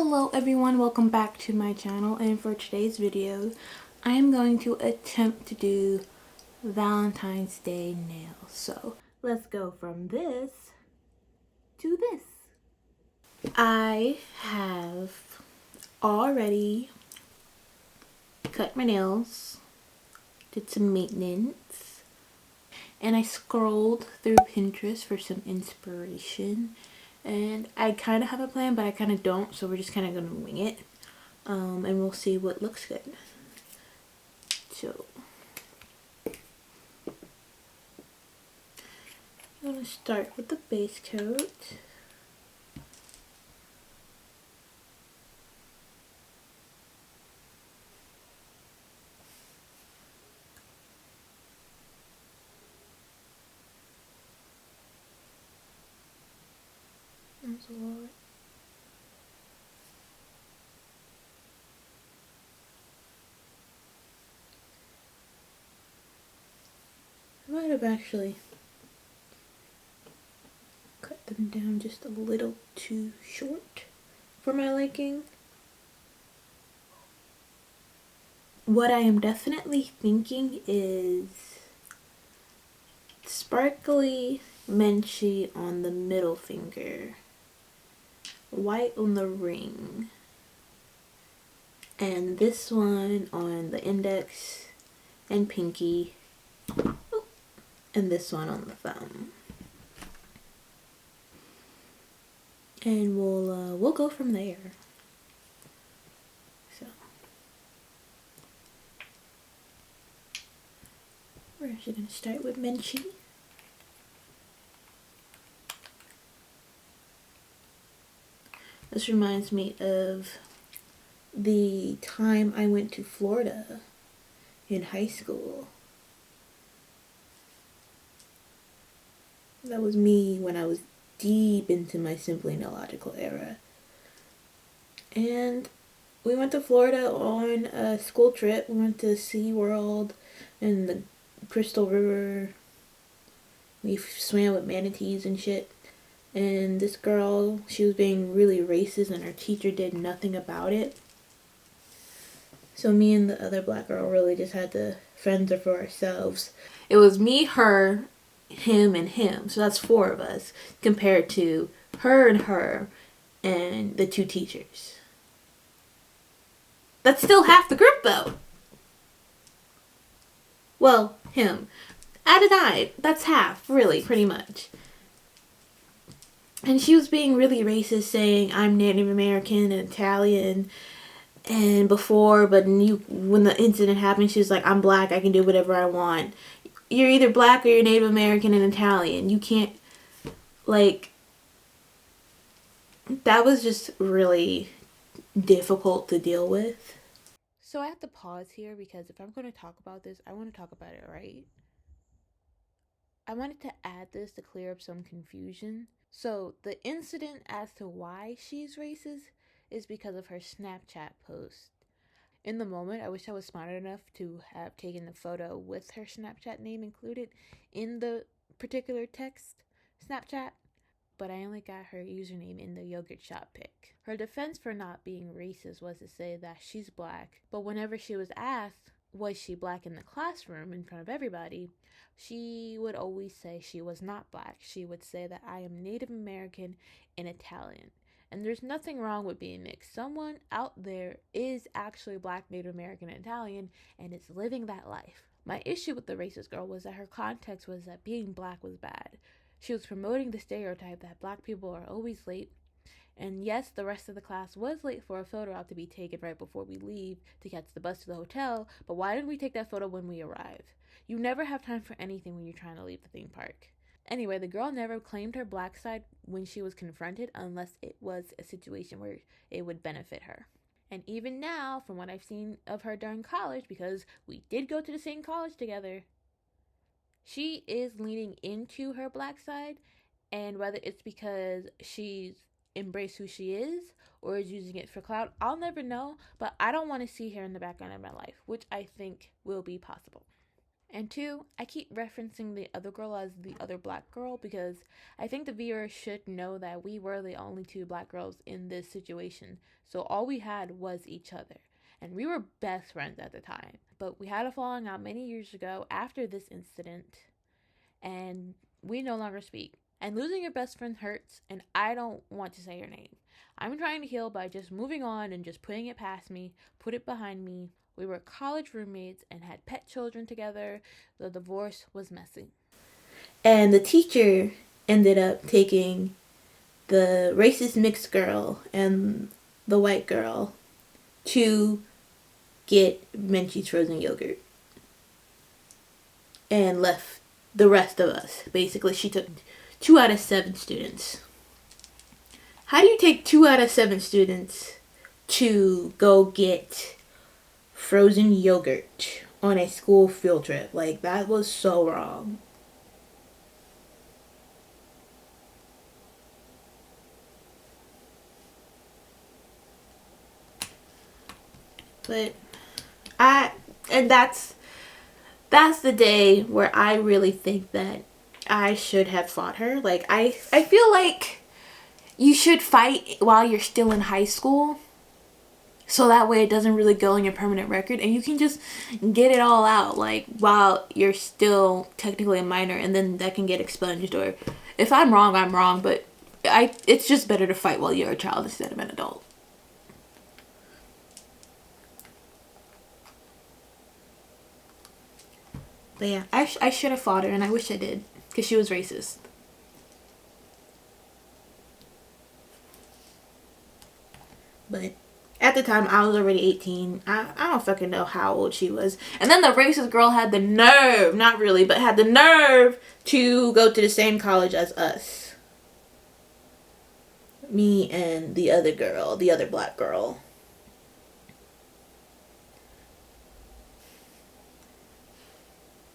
Hello everyone, welcome back to my channel, and for today's video I am going to attempt to do Valentine's Day nails. So let's go from this to this. I have already cut my nails, did some maintenance, and I scrolled through Pinterest for some inspiration. And I kind of have a plan, but I kind of don't, so we're just kind of going to wing it. And we'll see what looks good. So, I'm going to start with the base coat. There's a lot. I might have actually cut them down just a little too short for my liking. What I am definitely thinking is sparkly Menchie on the middle finger, white on the ring, and this one on the index and pinky, and this one on the thumb. And we'll go from there. So we're actually going to start with Menchie. This reminds me of the time I went to Florida in high school. That was me when I was deep into my Simply Illogical era. And we went to Florida on a school trip. We went to SeaWorld and the Crystal River. We swam with manatees and shit. And this girl, she was being really racist and her teacher did nothing about it. So me and the other black girl really just had to fend her for ourselves. It was me, her, him, and him. So that's 4 of us compared to her and the 2 teachers. That's still half the group though. Well, him. Add an I. That's half, really, pretty much. And she was being really racist, saying I'm Native American and Italian. And before, but when the incident happened, she was like, I'm black, I can do whatever I want. You're either black or you're Native American and Italian. You can't, like, that was just really difficult to deal with. So I have to pause here because if I'm going to talk about this, I want to talk about it right. I wanted to add this to clear up some confusion. So the incident as to why she's racist is because of her Snapchat post. In the moment, I wish I was smart enough to have taken the photo with her Snapchat name included in the particular text Snapchat, but I only got her username in the yogurt shop pic. Her defense for not being racist was to say that she's black, but whenever she was asked, was she black in the classroom in front of everybody, she would always say she was not black. She would say that I am Native American and Italian. And there's nothing wrong with being mixed. Someone out there is actually black, Native American, and Italian, and is living that life. My issue with the racist girl was that her context was that being black was bad. She was promoting the stereotype that black people are always late. And yes, the rest of the class was late for a photo op to be taken right before we leave to catch the bus to the hotel, but why didn't we take that photo when we arrive? You never have time for anything when you're trying to leave the theme park. Anyway, the girl never claimed her black side when she was confronted unless it was a situation where it would benefit her. And even now, from what I've seen of her during college, because we did go to the same college together, she is leaning into her black side, and whether it's because she's embraced who she is or is using it for clout, I'll never know, but I don't want to see her in the background of my life, which I think will be possible. And two, I keep referencing the other girl as the other black girl because I think the viewers should know that we were the only two black girls in this situation. So all we had was each other. And we were best friends at the time. But we had a falling out many years ago after this incident, and we no longer speak. And losing your best friend hurts, and I don't want to say your name. I'm trying to heal by just moving on and just putting it past me, put it behind me. We were college roommates and had pet children together. The divorce was messy. And the teacher ended up taking the racist mixed girl and the white girl to get Menchie's frozen yogurt and left the rest of us. Basically, she took 2 out of 7 students. How do you take 2 out of 7 students to go get frozen yogurt on a school field trip? Like, that was so wrong. But that's the day where I really think that I should have fought her. Like, I feel like you should fight while you're still in high school, so that way it doesn't really go on your permanent record and you can just get it all out, like, while you're still technically a minor, and then that can get expunged. Or if I'm wrong, but it's just better to fight while you're a child instead of an adult. But yeah, I should have fought her, and I wish I did, because she was racist. But at the time, I was already 18. I don't fucking know how old she was. And then the racist girl had the nerve, not really, but had the nerve to go to the same college as us. Me and the other girl, the other black girl.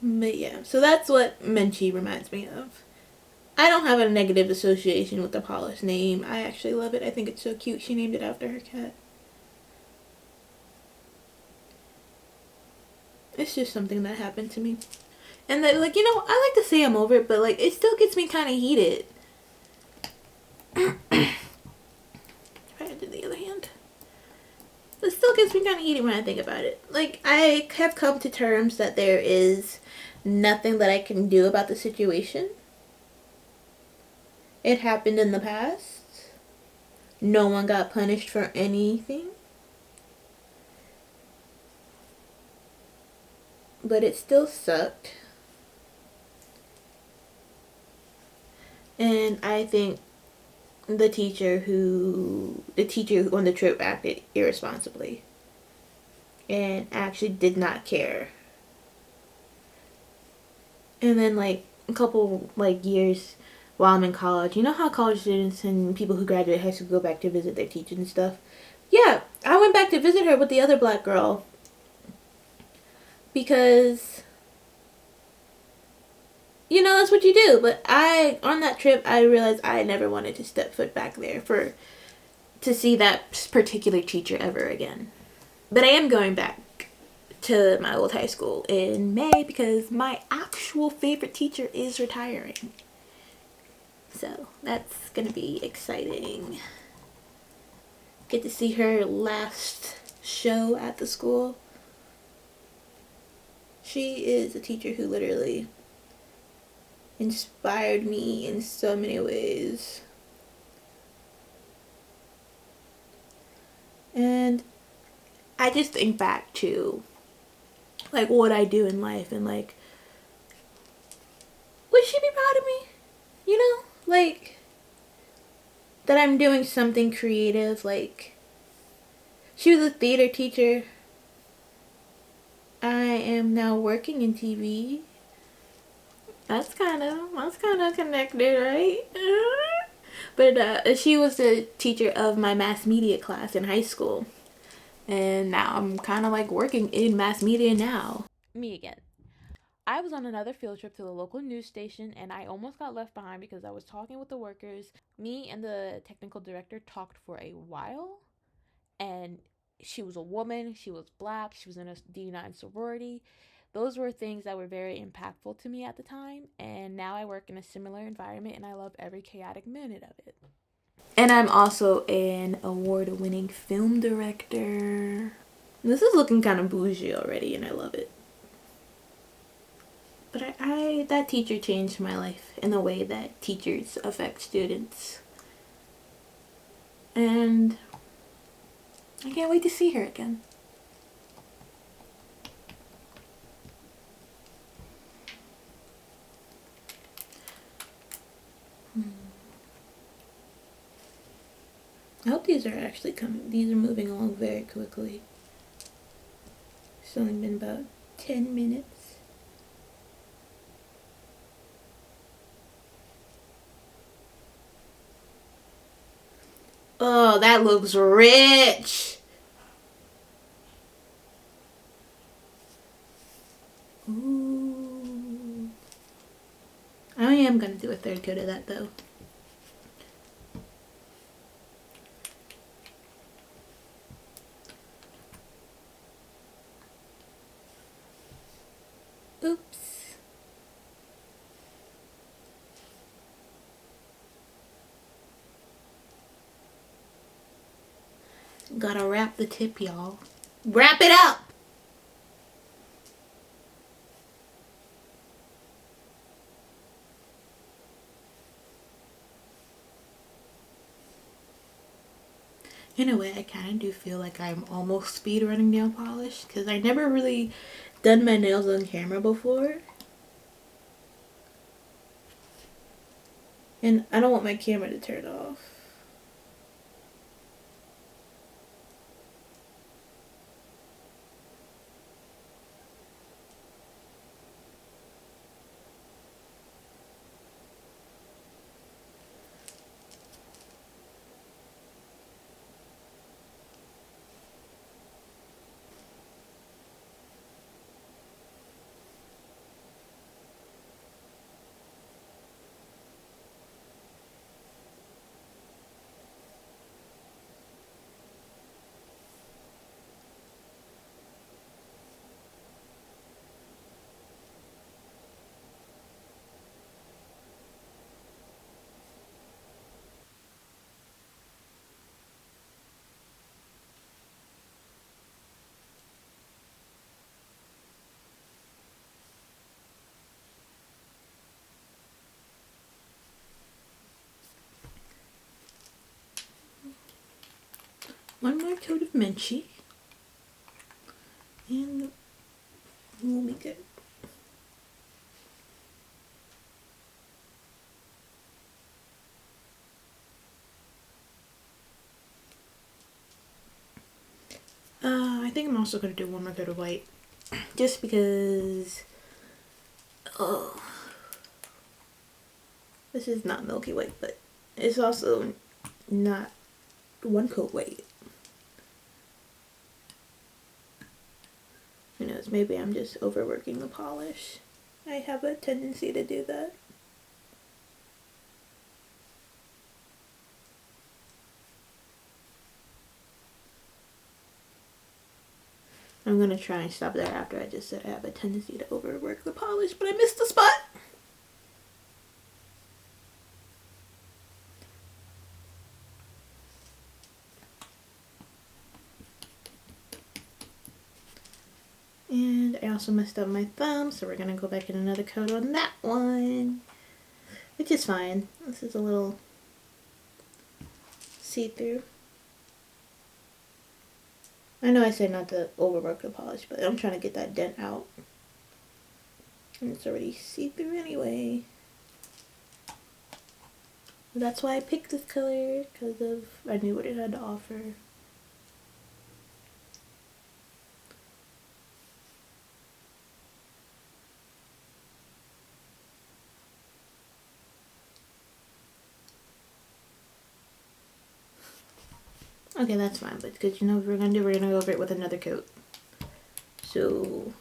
But yeah, so that's what Menchie reminds me of. I don't have a negative association with the Polish name. I actually love it. I think it's so cute. She named it after her cat. It's just something that happened to me. And that, like, I like to say I'm over it, but, like, it still gets me kind of heated. Right to the other hand. It still gets me kind of heated when I think about it. Like, I have come to terms that there is nothing that I can do about the situation. It happened in the past. No one got punished for anything. But it still sucked. And I think the teacher on the trip acted irresponsibly and actually did not care. And then, like, a couple, like, years while I'm in college, you know how college students and people who graduate high school go back to visit their teachers and stuff? Yeah, I went back to visit her with the other black girl because, that's what you do. But on that trip, I realized I never wanted to step foot back there to see that particular teacher ever again. But I am going back to my old high school in May because my actual favorite teacher is retiring. So that's gonna be exciting. Get to see her last show at the school. She is a teacher who literally inspired me in so many ways. And I just think back to, like, what I do in life, and, like, would she be proud of me? Like, that I'm doing something creative. Like, she was a theater teacher. I am now working in TV. That's kind of connected, right? But she was the teacher of my mass media class in high school. And now I'm kind of, like, working in mass media now. Me again. I was on another field trip to the local news station, and I almost got left behind because I was talking with the workers. Me and the technical director talked for a while, and she was a woman, she was black, she was in a D9 sorority. those were things that were very impactful to me at the time. And now I work in a similar environment and I love every chaotic minute of it. And I'm also an award-winning film director. This is looking kind of bougie already, and I love it. But I that teacher changed my life in the way that teachers affect students. And I can't wait to see her again. I hope these are actually coming. These are moving along very quickly. It's only been about 10 minutes. Oh, that looks rich. Ooh. I am going to do a third coat of that though. Oops. Gotta wrap the tip, y'all. Wrap it up! In a way, I kind of do feel like I'm almost speed running nail polish because I never really done my nails on camera before. And I don't want my camera to turn off. One more coat of Menchie. And we'll be good. I think I'm also going to do one more coat of white. Just because... Oh. This is not milky white, but it's also not one coat white. Who knows, maybe I'm just overworking the polish. I have a tendency to do that. I'm going to try and stop there after I just said I have a tendency to overwork the polish, but I missed the spot. And I also messed up my thumb, so we're going to go back in another coat on that one. Which is fine. This is a little see-through. I know I said not to overwork the polish, but I'm trying to get that dent out. And it's already see-through anyway. That's why I picked this color, because of I knew what it had to offer. Okay, that's fine, but because you know what we're gonna do, we're gonna go over it with another coat. So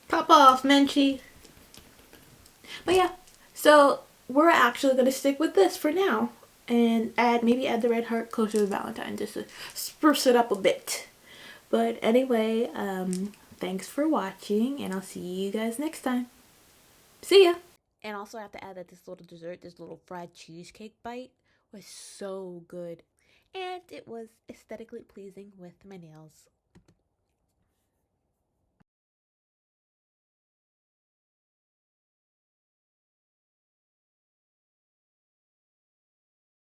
pop off, Menchie. But yeah, so we're actually gonna stick with this for now. And maybe add the red heart closer to Valentine just to spruce it up a bit. But anyway, thanks for watching, and I'll see you guys next time. See ya! And also, I have to add that this little dessert, this little fried cheesecake bite, was so good. And it was aesthetically pleasing with my nails.